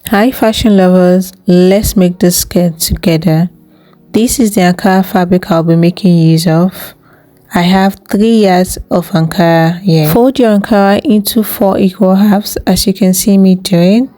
Hi fashion lovers, let's make this skirt together. This is the Ankara fabric I'll be making use of. I have 3 yards of Ankara here. Fold your Ankara into 4 equal halves as you can see me doing.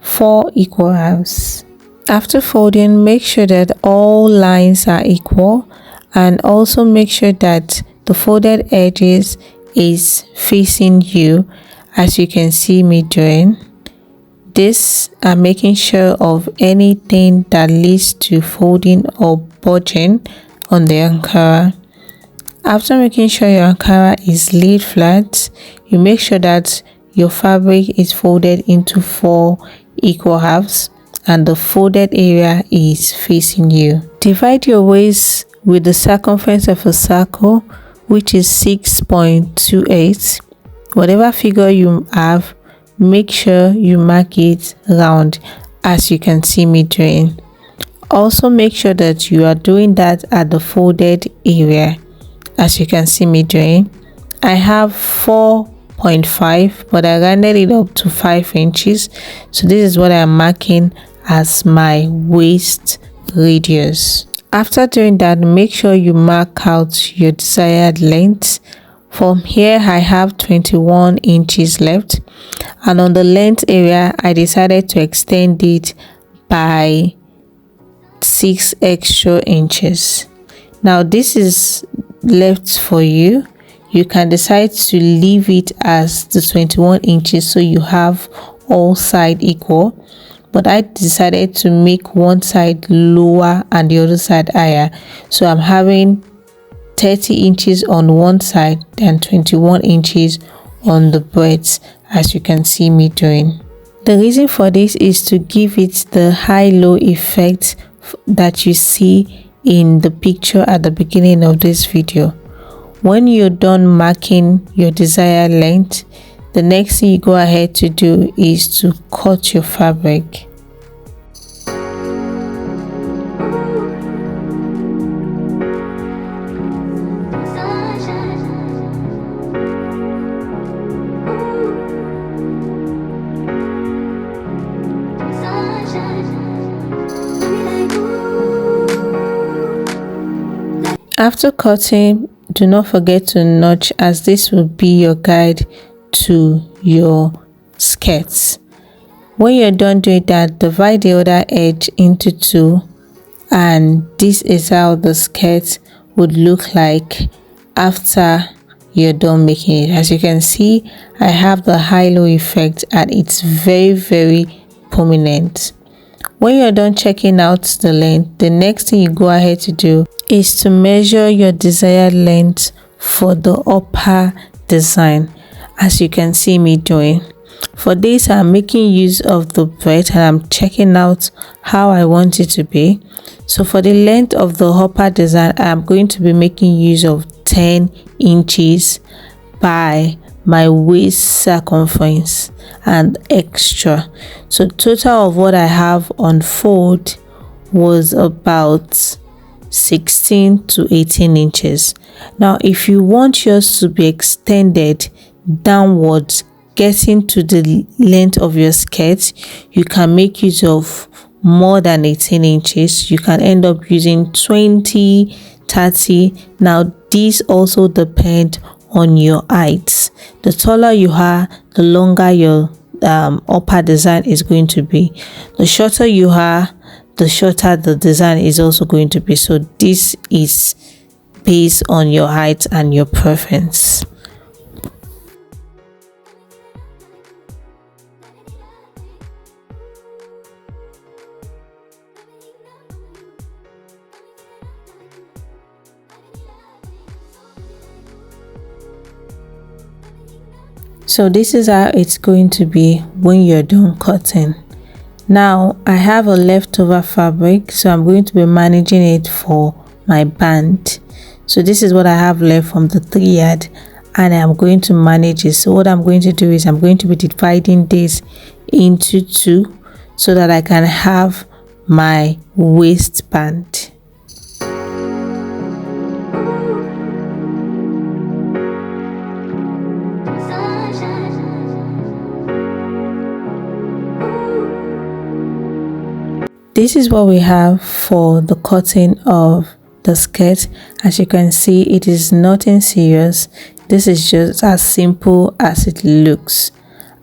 4 equal halves. After folding, make sure that all lines are equal and also make sure that the folded edges is facing you as you can see me doing. This I'm making sure of anything that leads to folding or bulging on the Ankara. After making sure your Ankara is laid flat, you make sure that your fabric is folded into 4 equal halves and the folded area is facing you. Divide your waist with the circumference of a circle, which is 6.28. Whatever figure you have, make sure you mark it round as you can see me doing. Also make sure that you are doing that at the folded area as you can see me doing. I have 4.5 but I rounded it up to 5 inches, so this is what I'm marking as my waist radius. After doing that, make sure you mark out your desired length. From here I have 21 inches left, and on the length area I decided to extend it by 6 extra inches. Now this is left for you. You can decide to leave it as the 21 inches so you have all sides equal, but I decided to make one side lower and the other side higher, so I'm having 30 inches on one side and 21 inches on the breadth as you can see me doing. The reason for this is to give it the high-low effect that you see in the picture at the beginning of this video. When you're done marking your desired length, the next thing you go ahead to do is to cut your fabric. After cutting, do not forget to notch, as this will be your guide to your skirts. When you're done doing that, divide the other edge into 2, and this is how the skirt would look like after you're done making it. As you can see, I have the high-low effect and it's very prominent. When you're done checking out the length, the next thing you go ahead to do is to measure your desired length for the upper design, as you can see me doing. For this, I'm making use of the breadth and I'm checking out how I want it to be. So for the length of the upper design, I'm going to be making use of 10 inches by my waist circumference and extra. So total of what I have on fold was about 16 to 18 inches. Now if you want yours to be extended downwards, getting to the length of your skirt, you can make use of more than 18 inches. You can end up using 20, 30. Now these also depend on your height. The taller you are, the longer your upper design is going to be. The shorter you are, the shorter the design is also going to be. So this is based on your height and your preference. So this is how it's going to be when you're done cutting. Now I have a leftover fabric, so I'm going to be managing it for my band. So this is what I have left from the 3 yard and I'm going to manage it. So what I'm going to do is I'm going to be dividing this into 2 so that I can have my waistband. This is what we have for the cutting of the skirt. As you can see, it is nothing serious. This is just as simple as it looks.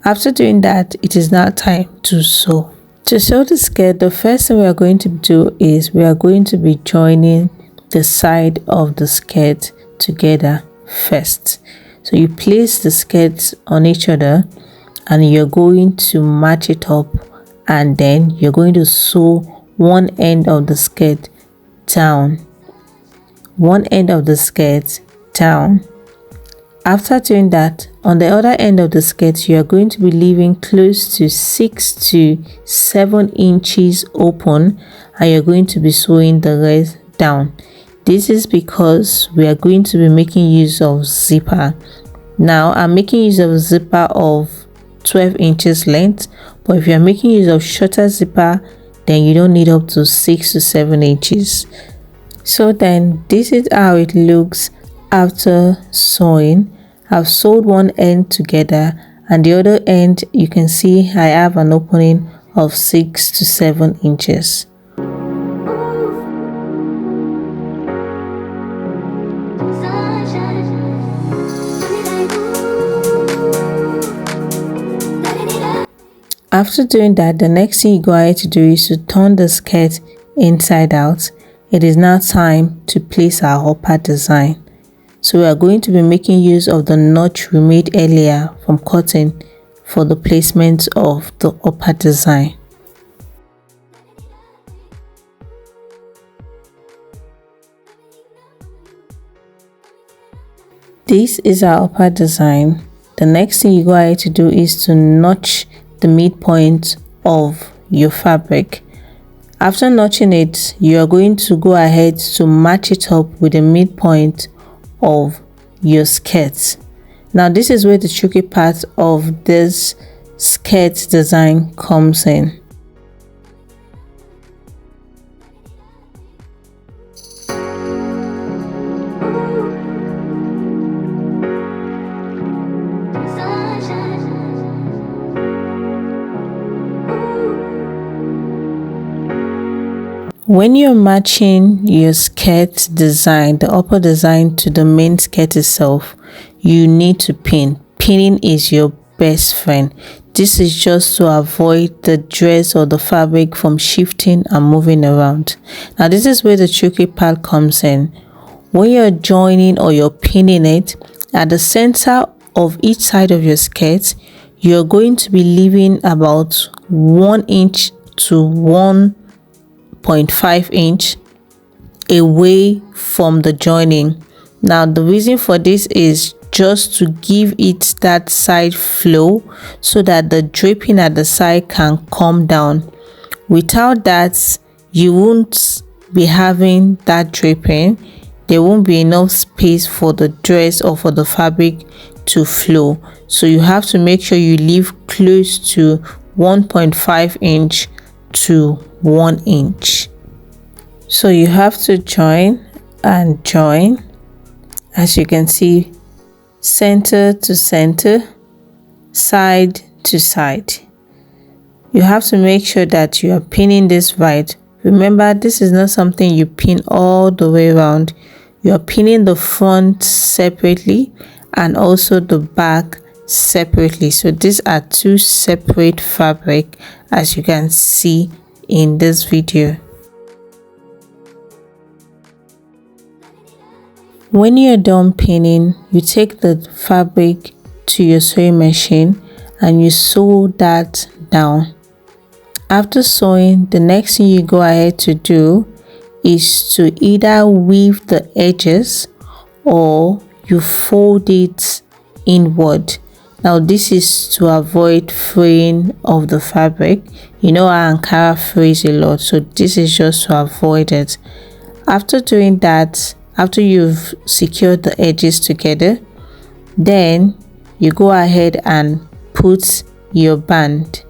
After doing that, it is now time to sew. To sew the skirt, the first thing we are going to do is we are going to be joining the side of the skirt together first. So you place the skirts on each other and you're going to match it up, and then you're going to sew one end of the skirt down, After doing that, on the other end of the skirt, you are going to be leaving close to 6 to 7 inches open, and you're going to be sewing the rest down. This is because we are going to be making use of zipper. Now I'm making use of a zipper of 12 inches length, but if you're making use of shorter zipper, then you don't need up to 6 to 7 inches. So then this is how it looks after sewing. I've sewed one end together, and the other end you can see I have an opening of 6 to 7 inches. After doing that, the next thing you go ahead to do is to turn the skirt inside out. It is now time to place our upper design. So we are going to be making use of the notch we made earlier from cutting for the placement of the upper design. This is our upper design. The next thing you go ahead to do is to notch the midpoint of your fabric. After notching it, you are going to go ahead to match it up with the midpoint of your skirt. Now this is where the tricky part of this skirt design comes in. When you're matching your skirt design, the upper design, to the main skirt itself, you need to pin. Pinning is your best friend. This is just to avoid the dress or the fabric from shifting and moving around. Now this is where the tricky part comes in. When you're joining or you're pinning it, at the center of each side of your skirt, you're going to be leaving about 1 inch to 1.5 inch away from the joining. Now the reason for this is just to give it that side flow so that the draping at the side can come down. Without that, you won't be having that draping. There won't be enough space for the dress or for the fabric to flow. So you have to make sure you leave close to 1.5 inch to 1 inch. So you have to join and join, as you can see, center to center, side to side. You have to make sure that you are pinning this right. Remember, this is not something you pin all the way around. You are pinning the front separately and also the back separately. So these are two separate fabric, as you can see in this video. When you're done pinning, you take the fabric to your sewing machine and you sew that down. After sewing, the next thing you go ahead to do is to either weave the edges or you fold it inward. Now this is to avoid fraying of the fabric. You know our Ankara frays a lot, so this is just to avoid it. After doing that, after you've secured the edges together, then you go ahead and put your band.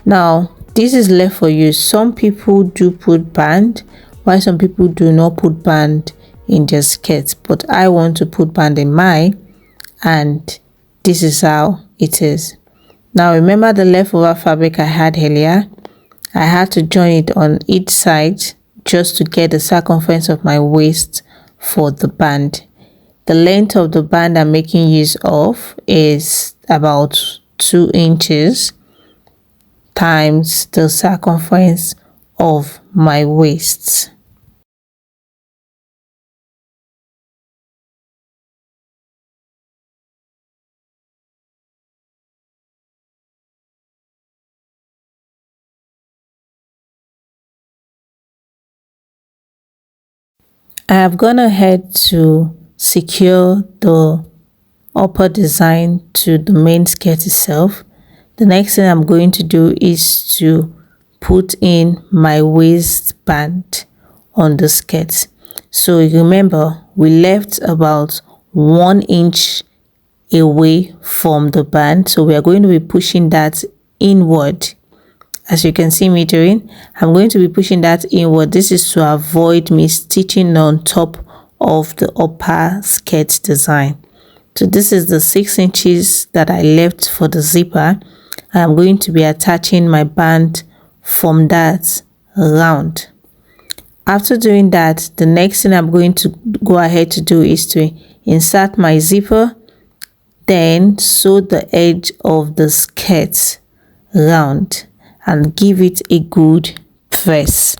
Now this is left for you. Some people do put band, while some people do not put band in their skirts, but I want to put band in mine, and this is how it is. Now remember the leftover fabric I had earlier. I had to join it on each side just to get the circumference of my waist for the band. The length of the band I'm making use of is about 2 inches times the circumference of my waist. I have gone ahead to secure the upper design to the main skirt itself. The next thing I'm going to do is to put in my waistband on the skirt. So remember, we left about 1 inch away from the band, so we are going to be pushing that inward. As you can see me doing, I'm going to be pushing that inward. This is to avoid me stitching on top of the upper skirt design. So this is the 6 inches that I left for the zipper. I'm going to be attaching my band from that round. After doing that, the next thing I'm going to go ahead to do is to insert my zipper, then sew the edge of the skirt round and give it a good press.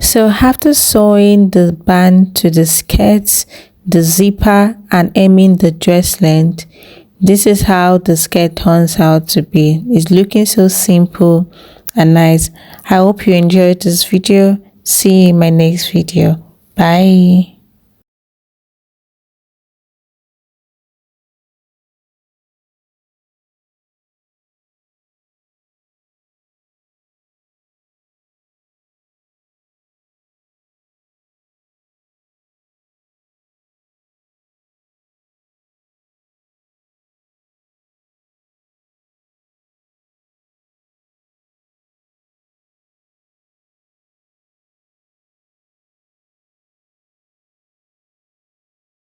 So after sewing the band to the skirt, the zipper and hemming the dress length, this is how the skirt turns out to be. It's looking so simple and nice. I hope you enjoyed this video. See you in my next video. Bye.